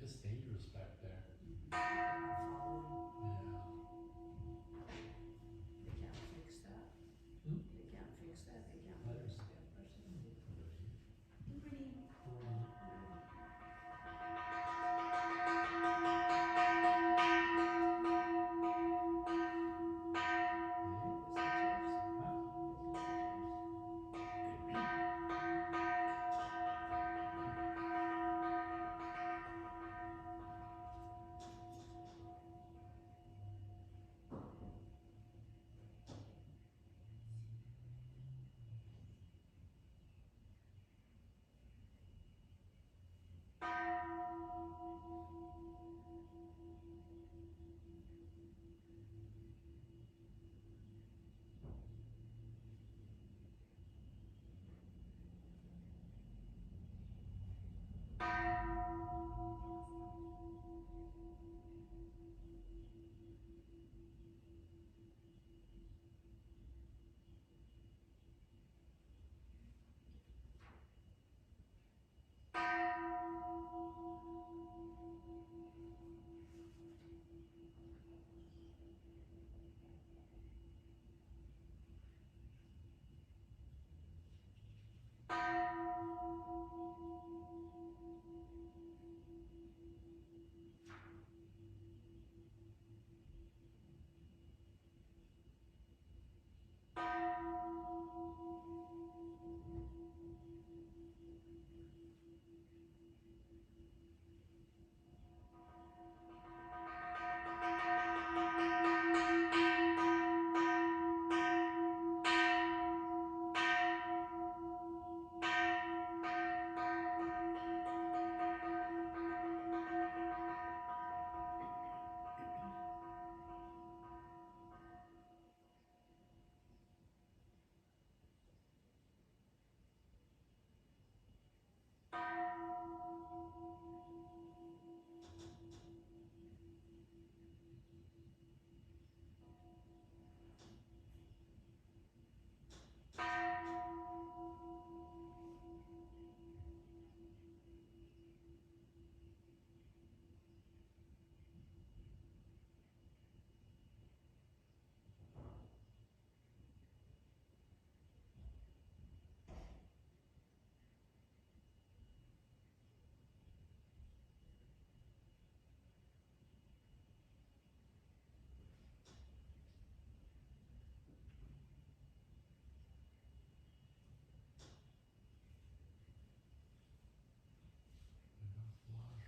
It's dangerous back there. Following. Yeah. They can't fix that. Hmm? They can't fix that. They can't I put a don't know. step or something. Already.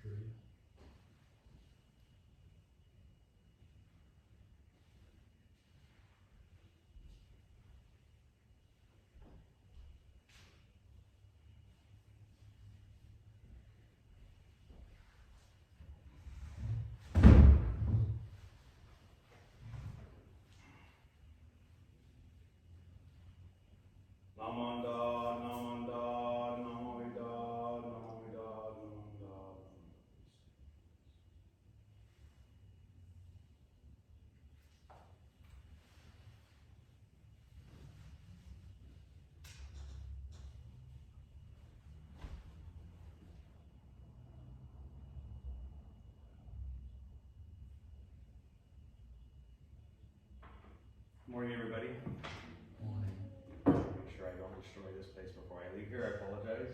Luxury. Namanda, Namanda, Namamida, Namamida, Namanda. Morning, everybody. Morning. Make sure I don't destroy this place before I leave here. I apologize.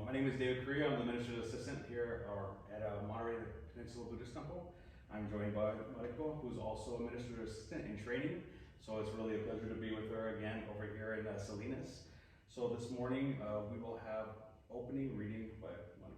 My name is David Korea. I'm the minister's assistant here at Monterey Peninsula Buddhist Temple. I'm joined by Mariko, who's also a minister's assistant in training. So it's really a pleasure to be with her again over here in Salinas. So this morning we will have opening reading by Mariko.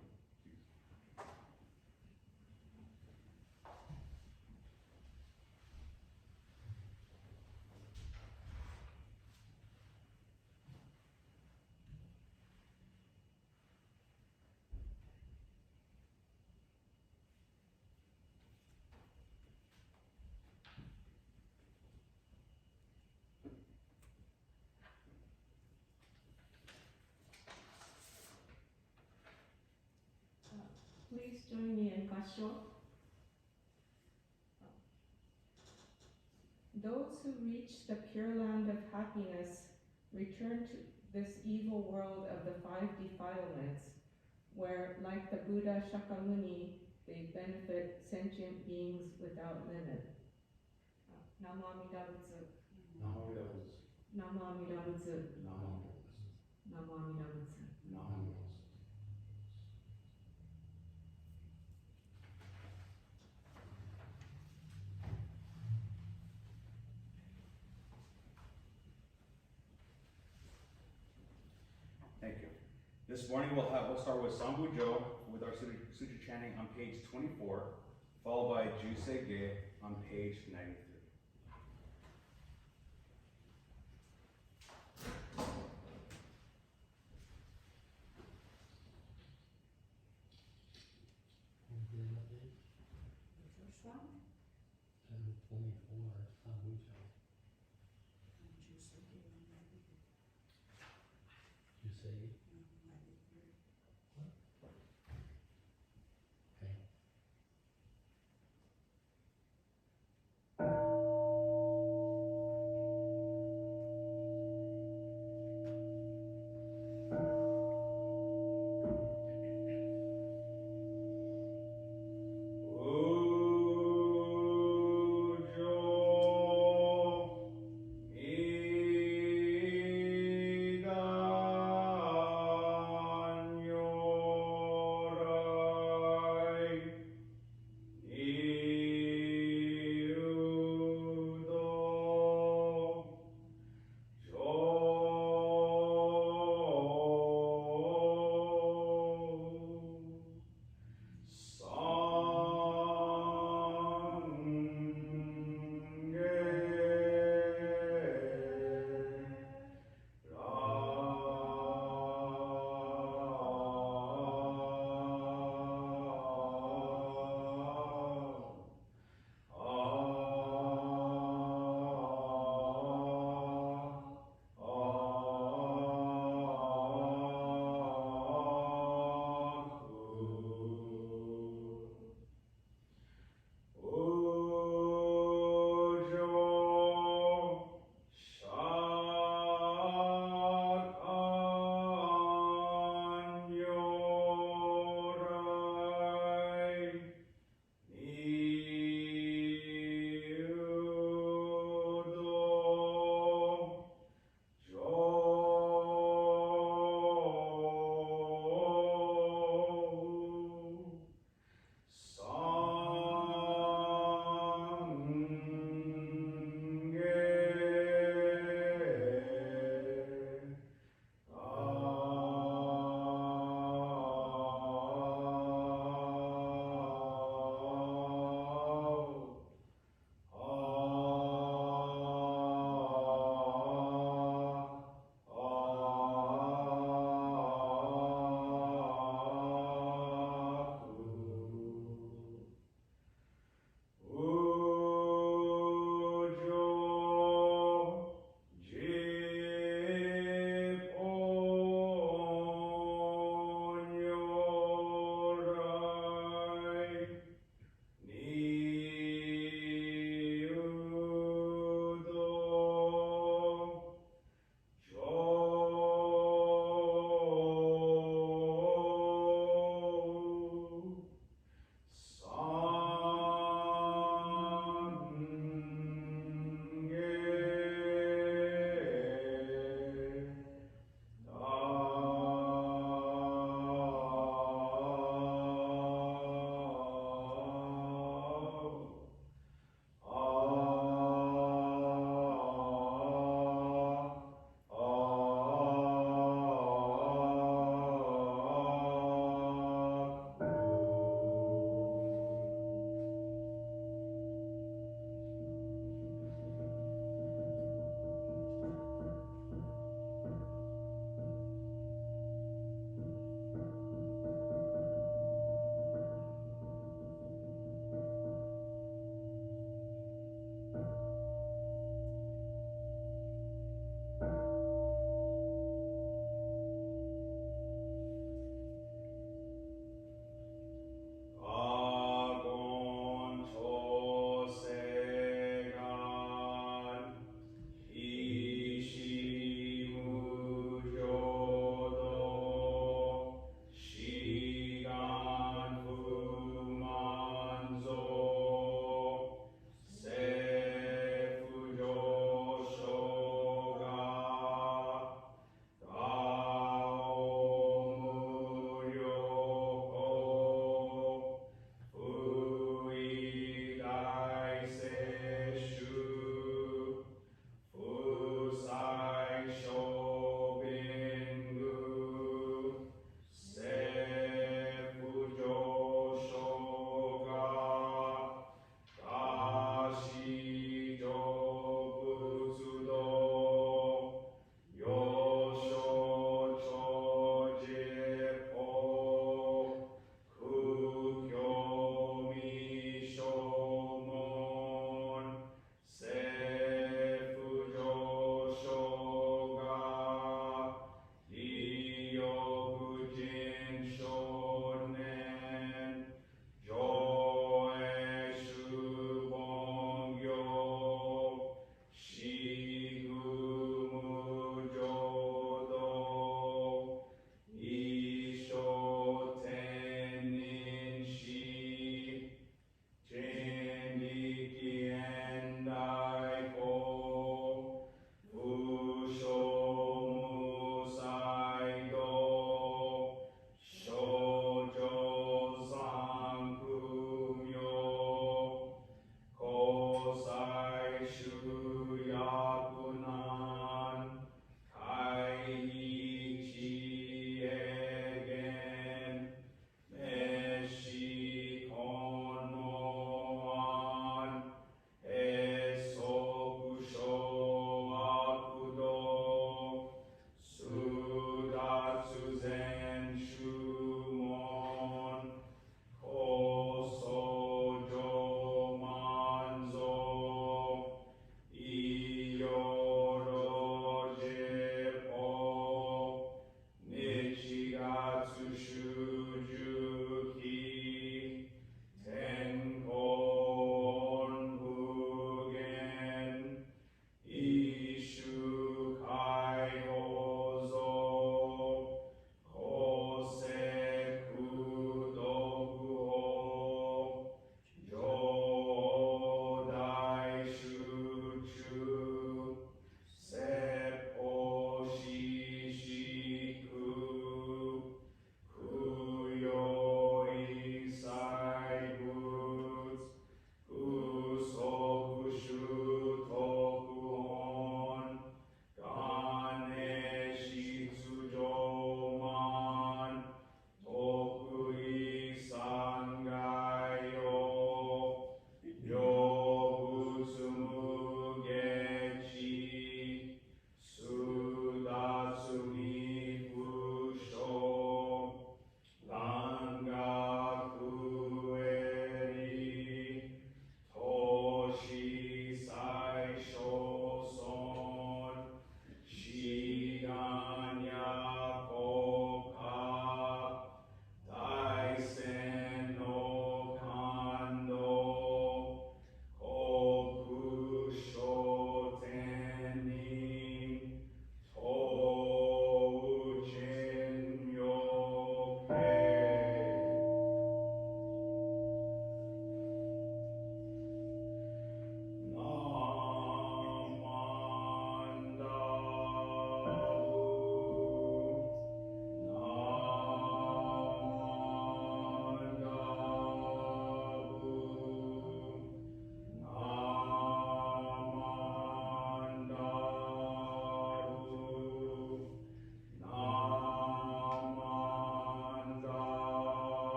Please join me in Gasho. Those who reach the pure land of happiness return to this evil world of the five defilements, where or like the Buddha Shakyamuni, they benefit sentient beings without limit. Namo Amida Butsu. Namo Buddha Butsu. Namo Amida Butsu. Namo. Namo Amida Butsu. Namo. Thank you. This morning we'll start with Sambu Jo with our sutra chanting on page 24, followed by Jusei Ge on page 93. The first one? And 24, Sambujo. Juicy game, You say, 93. okay. Ujo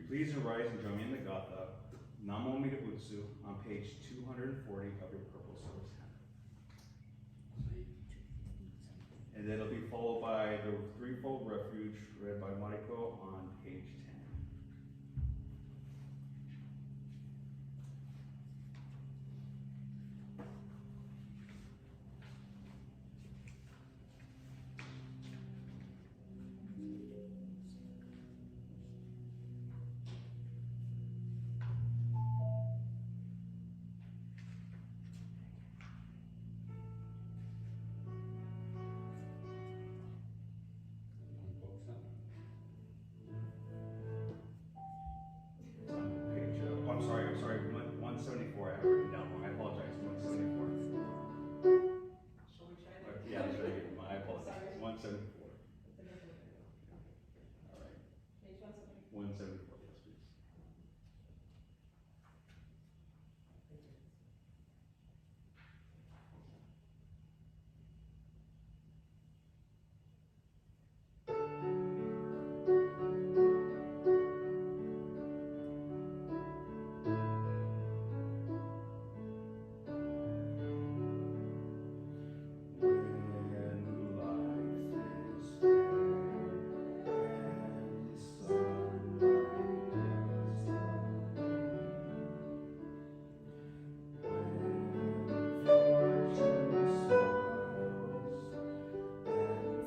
please arise and join me in the Gatha, Namo Amida Butsu, on page 240 of your purple service handbook. And then it'll be followed by the threefold refuge read by Mariko on page 10. Page, I'm sorry, 174, I have it written down wrong, I apologize, 174. Shall we try Yeah, that's right, I apologize, 174. All right, Page 174. 174, yes, please. When life is fair and sunlight is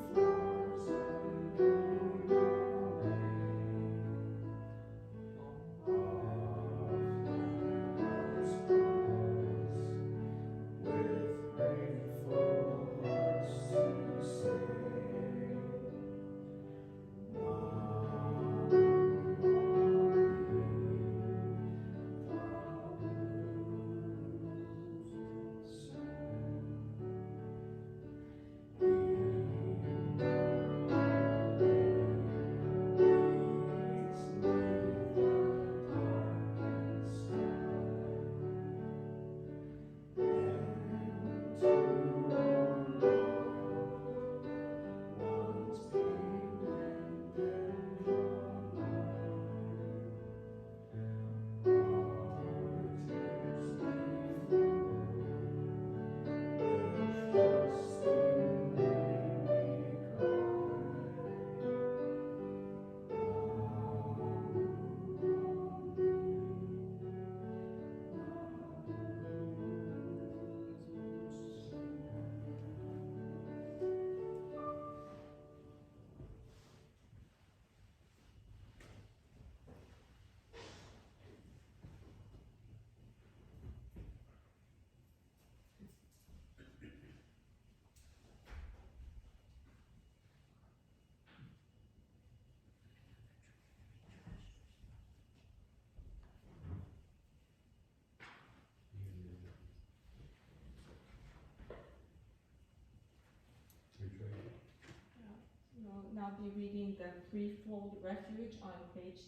Now be reading the threefold refuge on page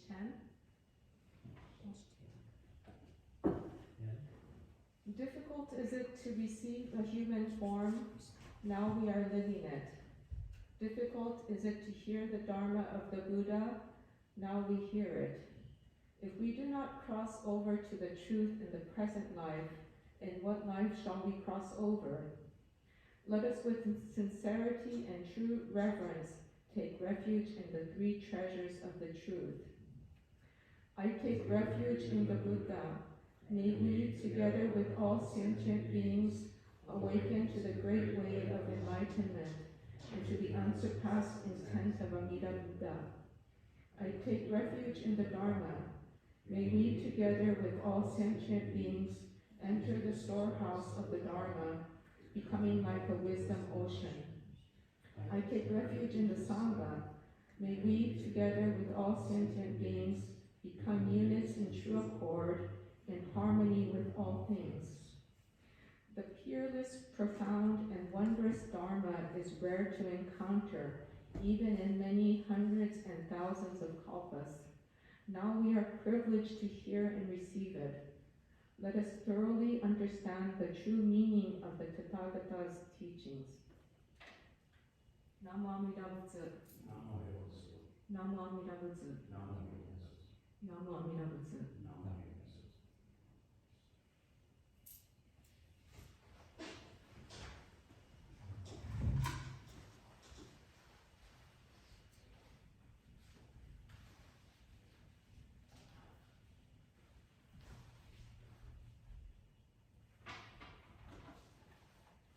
10. Difficult is it to receive a human form, now we are living it. Difficult is it to hear the Dharma of the Buddha, now we hear it. If we do not cross over to the truth in the present life, in what life shall we cross over? Let us with sincerity and true reverence take refuge in the three treasures of the truth. I take refuge in the Buddha. May we, together with all sentient beings, awaken to the great way of enlightenment and to the unsurpassed intent of Amida Buddha. I take refuge in the Dharma. May we, together with all sentient beings, enter the storehouse of the Dharma, becoming like a wisdom ocean. I take refuge in the Sangha. May we, together with all sentient beings, become units in true accord, in harmony with all things. The peerless, profound, and wondrous Dharma is rare to encounter, even in many hundreds and thousands of kalpas. Now we are privileged to hear and receive it. Let us thoroughly understand the true meaning of the Tathagata's teachings. Namo Amida Butsu. Namo Amida Butsu. Namamina-butsu.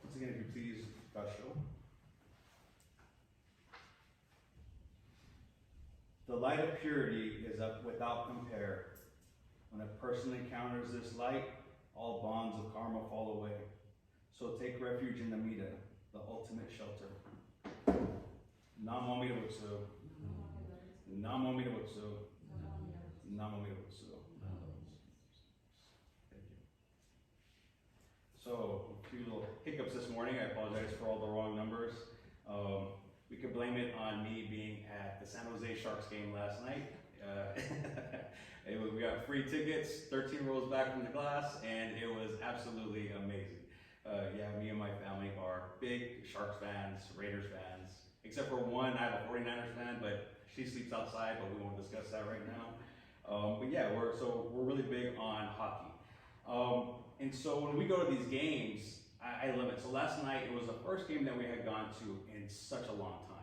Once again, if you please, Gasho. The light of purity is up without compare. When a person encounters this light, all bonds of karma fall away. So take refuge in Namida, the ultimate shelter. Namo Amida Butsu. Namo Amida Butsu. Namo Amida Butsu. Thank you. So, a few little hiccups this morning. I apologize for all the wrong numbers. We could blame it on me being at the San Jose Sharks game last night. We got free tickets, 13 rows back from the glass, and it was absolutely amazing. Yeah, me and my family are big Sharks fans, Raiders fans, except for one. I have a 49ers fan, but she sleeps outside, but we won't discuss that right now. But yeah, we're really big on hockey. And so when we go to these games, I love it. So last night, it was the first game that we had gone to in such a long time.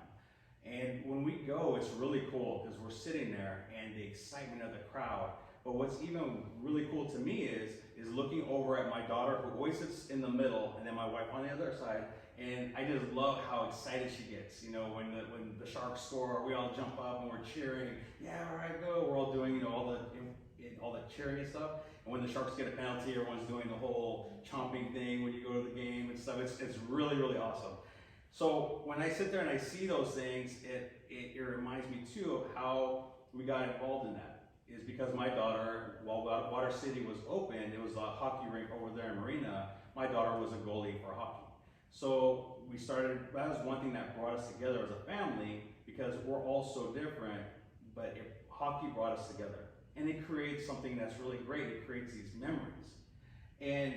And when we go, it's really cool because we're sitting there and the excitement of the crowd. But what's even really cool to me is looking over at my daughter, who always sits in the middle, and then my wife on the other side. And I just love how excited she gets. You know, when the Sharks score, we all jump up and we're cheering. Yeah, all right, go. We're all doing, you know, all the cheering and stuff. And when the Sharks get a penalty, everyone's doing the whole chomping thing when you go to the game and stuff. It's really, really awesome. So when I sit there and I see those things, it reminds me too of how we got involved in that. Is because my daughter, while Water City was open, it was a hockey rink over there in Marina. My daughter was a goalie for hockey. So we started, that was one thing that brought us together as a family, because we're all so different, but hockey brought us together. And it creates something that's really great. It creates these memories. And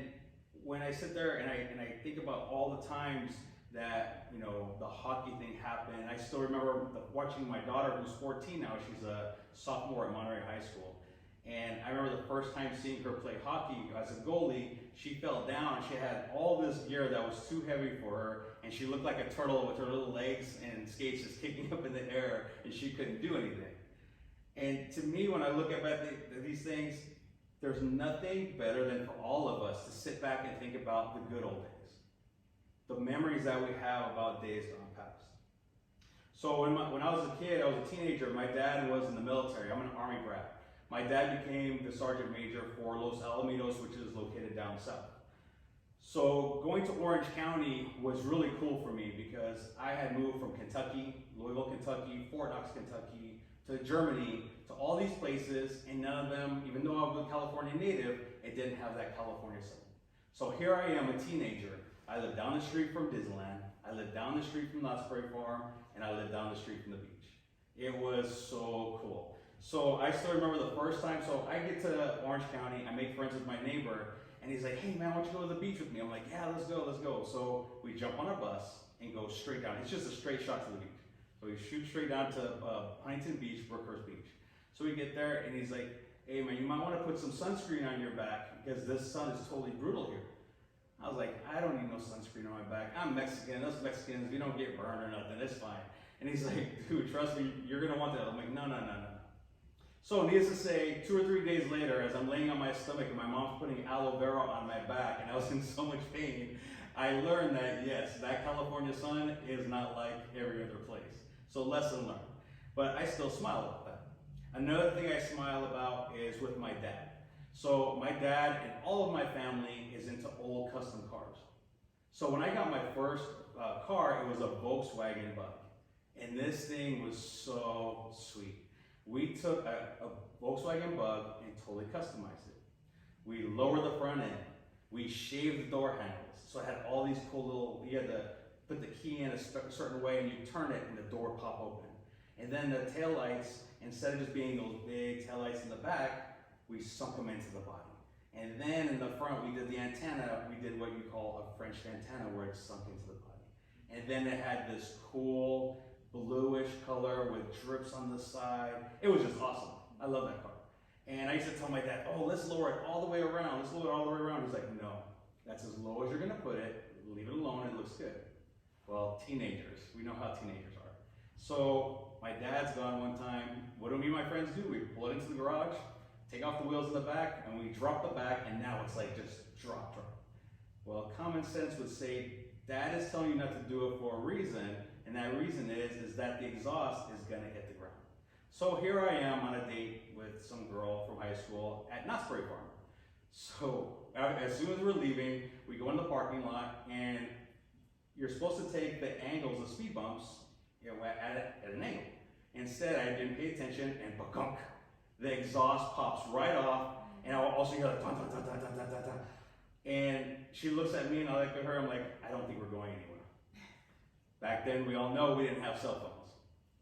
when I sit there and I think about all the times that, you know, the hockey thing happened, I still remember watching my daughter, who's 14 now. She's a sophomore at Monterey High School. And I remember the first time seeing her play hockey as a goalie. She fell down. She had all this gear that was too heavy for her, and she looked like a turtle with her little legs and skates just kicking up in the air, and she couldn't do anything. And to me, when I look at these things, there's nothing better than for all of us to sit back and think about the good old days. The memories that we have about days gone past. So when I was a kid, I was a teenager, my dad was in the military. I'm an Army brat. My dad became the sergeant major for Los Alamitos, which is located down south. So going to Orange County was really cool for me because I had moved from Kentucky, Louisville, Kentucky, Fort Knox, Kentucky, to Germany, to all these places, and none of them, even though I was a California native, it didn't have that California soul. So here I am, a teenager. I live down the street from Disneyland, I live down the street from Knott's Berry Farm, and I live down the street from the beach. It was so cool. So I still remember the first time, so I get to Orange County, I make friends with my neighbor, and he's like, hey man, why don't you go to the beach with me? I'm like, yeah, let's go. So we jump on a bus and go straight down. It's just a straight shot to the beach. So we shoot straight down to Huntington Beach, Brookhurst Beach. So we get there and he's like, hey man, you might want to put some sunscreen on your back because this sun is totally brutal here. I was like, I don't need no sunscreen on my back. I'm Mexican. Us Mexicans, we don't get burned or nothing. It's fine. And he's like, dude, trust me, you're going to want that. I'm like, no. So needless to say, 2 or 3 days later, as I'm laying on my stomach and my mom's putting aloe vera on my back and I was in so much pain, I learned that, yes, that California sun is not like every other place. So lesson learned. But I still smile about that. Another thing I smile about is with my dad. So my dad and all of my family is into old custom cars. So when I got my first car, it was a Volkswagen Bug. And this thing was so sweet. We took a Volkswagen Bug and totally customized it. We lowered the front end. We shaved the door handles. So it had all these cool little, you had to put the key in a certain way and you turn it and the door would pop open. And then the taillights, instead of just being those big taillights in the back, we sunk them into the body. And then in the front, we did the antenna, we did what you call a French antenna where it sunk into the body. And then it had this cool bluish color with drips on the side. It was just awesome. I love that car. And I used to tell my dad, oh, let's lower it all the way around. Let's lower it all the way around. He's like, no, that's as low as you're gonna put it. Leave it alone, it looks good. Well, teenagers, we know how teenagers are. So my dad's gone one time. What do me and my friends do? We pull it into the garage, take off the wheels in the back, and we drop the back, and now it's like just drop. Well, common sense would say, Dad is telling you not to do it for a reason, and that reason is that the exhaust is gonna hit the ground. So here I am on a date with some girl from high school at Knott's Berry Farm. So as soon as we're leaving, we go in the parking lot, and you're supposed to take the angles, the speed bumps, you know, at an angle. Instead, I didn't pay attention, and ba-gunk, the exhaust pops right off, and I also hear like, dun, dun, dun, dun, dun, dun, dun. And she looks at me, and I look at her, I'm like, I don't think we're going anywhere. Back then, we all know we didn't have cell phones.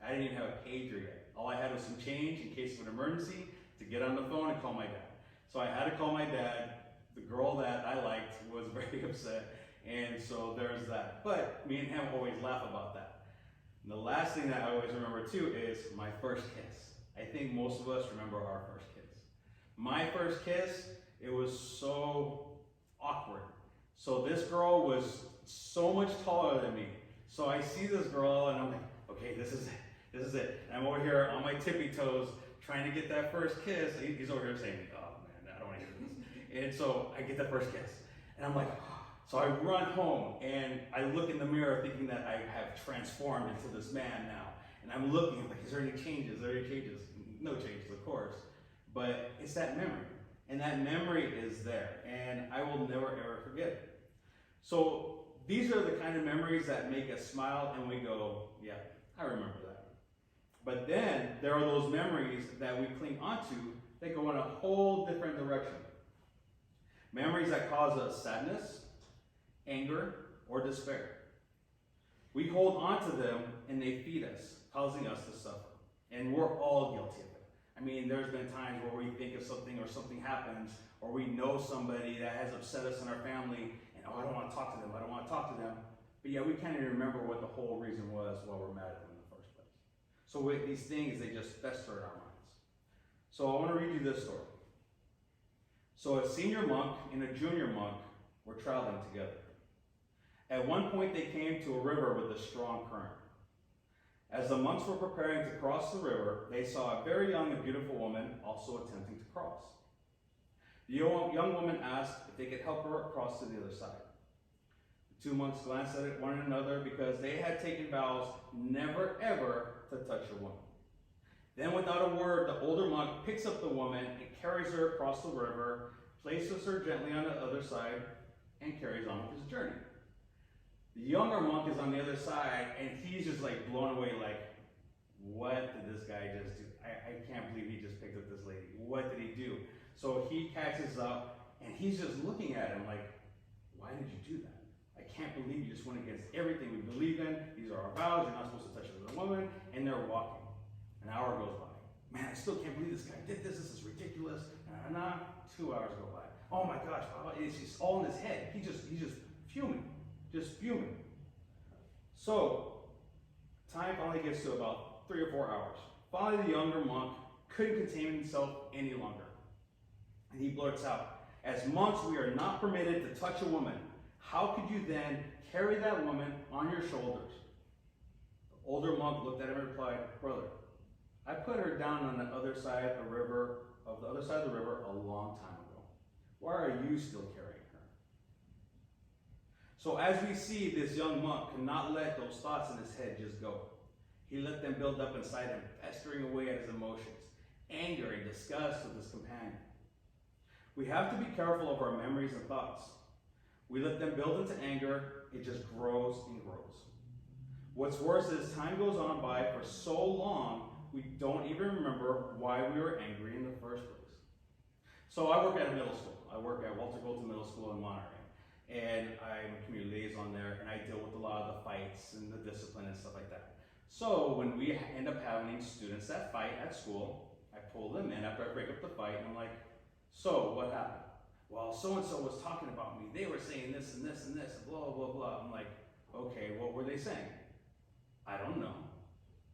I didn't even have a pager yet. All I had was some change in case of an emergency to get on the phone and call my dad. So I had to call my dad. The girl that I liked was very upset, and so there's that. But me and him always laugh about that. And the last thing that I always remember too is my first kiss. I think most of us remember our first kiss. My first kiss, it was so awkward. So this girl was so much taller than me. So I see this girl and I'm like, okay, this is it. And I'm over here on my tippy toes trying to get that first kiss. He's over here saying, oh man, I don't want to hear this. And so I get that first kiss. And I'm like, so I run home and I look in the mirror thinking that I have transformed into this man now. And I'm looking, I'm like, is there any changes? No changes, of course. But it's that memory. And that memory is there. And I will never ever forget it. So these are the kind of memories that make us smile and we go, yeah, I remember that. But then there are those memories that we cling onto that go in a whole different direction. Memories that cause us sadness, anger, or despair. We hold on to them and they feed us, causing us to suffer. And we're all guilty of it. I mean, there's been times where we think of something or something happens, or we know somebody that has upset us in our family, and oh, I don't want to talk to them, But yeah, we can't even remember what the whole reason was why we're mad at them in the first place. So with these things, they just fester in our minds. So I want to read you this story. So a senior monk and a junior monk were traveling together. At one point, they came to a river with a strong current. As the monks were preparing to cross the river, they saw a very young and beautiful woman also attempting to cross. The young woman asked if they could help her across to the other side. The two monks glanced at one another because they had taken vows never ever to touch a woman. Then without a word, the older monk picks up the woman and carries her across the river, places her gently on the other side, and carries on with his journey. The younger monk is on the other side, and he's just like blown away, like, what did this guy just do? I can't believe he just picked up this lady. What did he do? So he catches up, and he's just looking at him like, why did you do that? I can't believe you just went against everything we believe in. These are our vows. You're not supposed to touch another woman. And they're walking. An hour goes by. Man, I still can't believe this guy did this. This is ridiculous. 2 hours go by. Oh my gosh, it's just all in his head. He's just fuming. Just fuming. So, time finally gets to about 3 or 4 hours. Finally, the younger monk couldn't contain himself any longer. And he blurts out, as monks, we are not permitted to touch a woman. How could you then carry that woman on your shoulders? The older monk looked at him and replied, brother, I put her down on the other side of the river a long time ago. Why are you still carrying her? So as we see, this young monk could not let those thoughts in his head just go. He let them build up inside him, festering away at his emotions, anger and disgust with his companion. We have to be careful of our memories and thoughts. We let them build into anger, it just grows and grows. What's worse is time goes on by for so long, we don't even remember why we were angry in the first place. So I work at a middle school. I work at Walter Golden Middle School in Monterey. And I'm a community liaison there, and I deal with a lot of the fights and the discipline and stuff like that. So when we end up having students that fight at school, I pull them in after I break up the fight, and I'm like, so what happened? Well, so-and-so was talking about me. They were saying this and this and this, and blah, blah, blah. I'm like, okay, what were they saying? I don't know.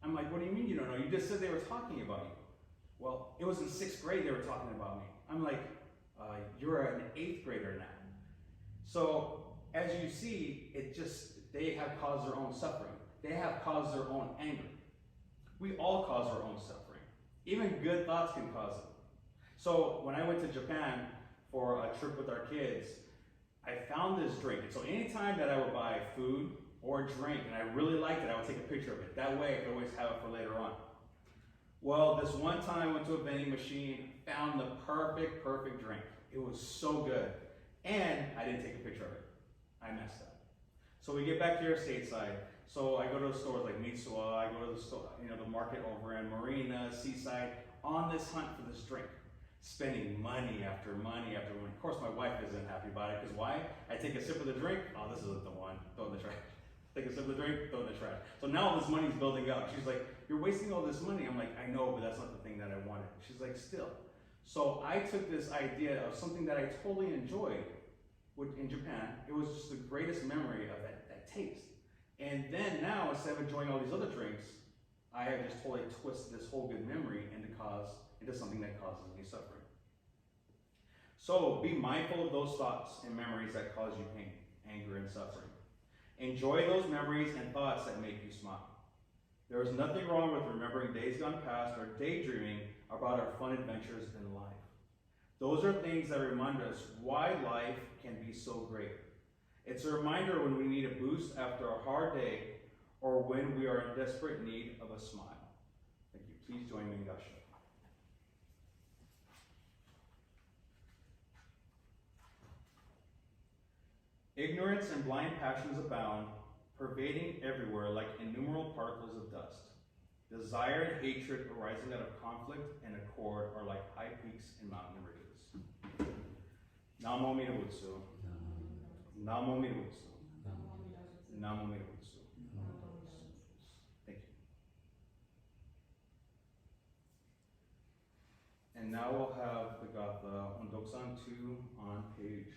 I'm like, what do you mean you don't know? You just said they were talking about you. Well, it was in 6th grade they were talking about me. I'm like, you're an 8th grader now. So as you see, they have caused their own suffering. They have caused their own anger. We all cause our own suffering. Even good thoughts can cause it. So when I went to Japan for a trip with our kids, I found this drink. And so anytime that I would buy food or drink and I really liked it, I would take a picture of it. That way I could always have it for later on. Well, this one time I went to a vending machine, found the perfect drink. It was so good. And I didn't take a picture of it. I messed up. So we get back here stateside. So I go to the stores like Mitsuwa, I go to the store, the market over in Marina, Seaside, on this hunt for this drink. Spending money after money after money. Of course, my wife isn't happy about it, because why? I take a sip of the drink, oh, this isn't the one, throw it in the trash. Take a sip of the drink, throw it in the trash. So now all this money's building up. She's like, you're wasting all this money. I'm like, I know, but that's not the thing that I wanted. She's like, still. So I took this idea of something that I totally enjoyed in Japan. It was just the greatest memory of that taste. And then now, instead of enjoying all these other drinks, I have just totally twisted this whole good memory into something that causes me suffering. So be mindful of those thoughts and memories that cause you pain, anger, and suffering. Enjoy those memories and thoughts that make you smile. There is nothing wrong with remembering days gone past or daydreaming about our fun adventures in life. Those are things that remind us why life can be so great. It's a reminder when we need a boost after a hard day or when we are in desperate need of a smile. Thank you. Please join me in Gasho. Ignorance and blind passions abound, pervading everywhere like innumerable particles of dust. Desire and hatred arising out of conflict and accord are like high peaks and mountain ridges. Namo Amida Butsu. Namo Amida Butsu. Namo Amida Butsu. Thank you. And now we'll have the Gatha on Doksan 2 on page.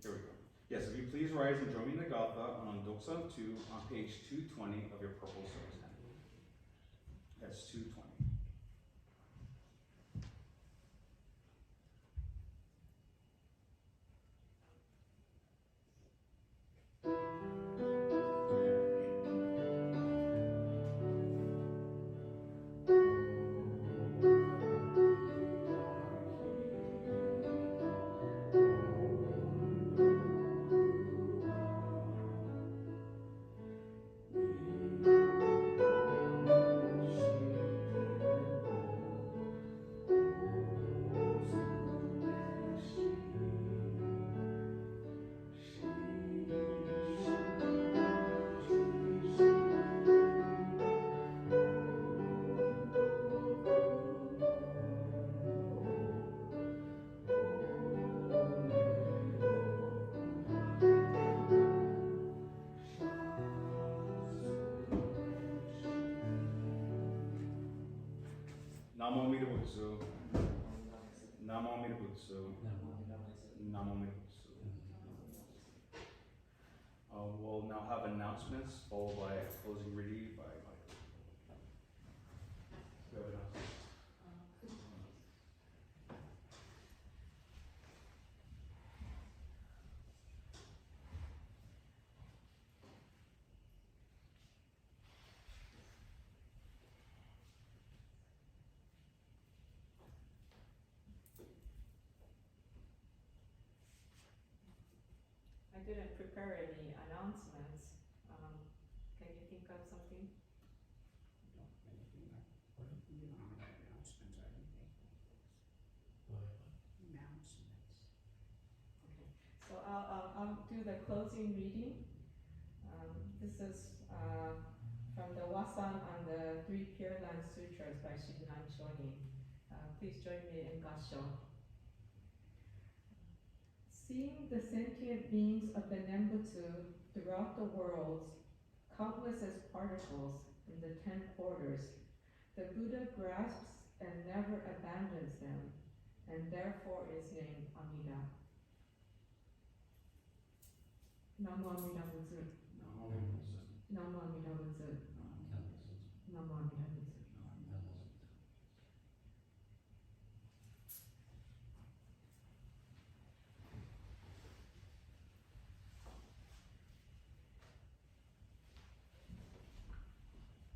Here we go. Yes, if you please rise and join me in the Gatha on Doksan 2 on page 220 of your purple service handbook. That's 220. Namo Amida Butsu. Namo Amida Butsu. Namo Amida Butsu. We'll now have announcements followed by a closing reading by Michael. Do you have announcements? I didn't prepare any announcements. Can you think of something? You don't have announcements or anything. Announcements. Okay, so I'll do the closing reading. This is from the Wasan on the Three Pure Land Sutras by Shinran Shonin. Please join me in Gasho. Seeing the sentient beings of the Nembutsu throughout the worlds, countless as particles in the 10 quarters, the Buddha grasps and never abandons them, and therefore is named Amida. Namu Amida Butsu. No. Namu Amida Butsu. Namu Amida Butsu.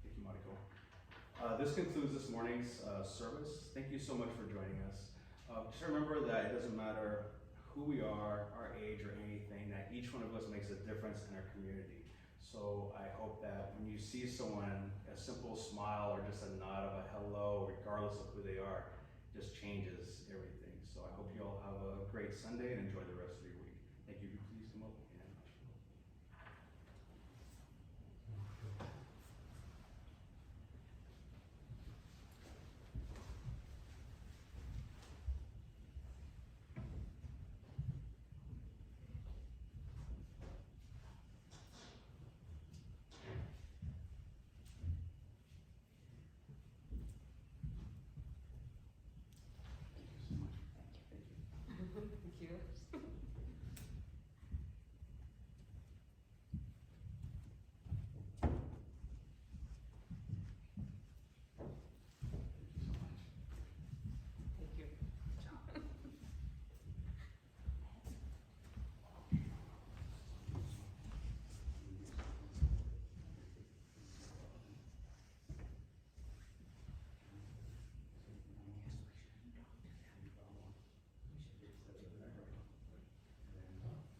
Thank you, Mariko. This concludes this morning's service. Thank you so much for joining us. Just remember that it doesn't matter who we are, our age, or anything, that each one of us makes a difference in our community. So I hope that when you see someone, a simple smile or just a nod of a hello, regardless of who they are, just changes everything. So I hope you all have a great Sunday and enjoy the rest of your week. Thank you. Please come up and Thank you. Thank you.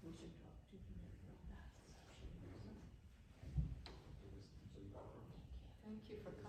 We should talk to them about that. Thank you for coming.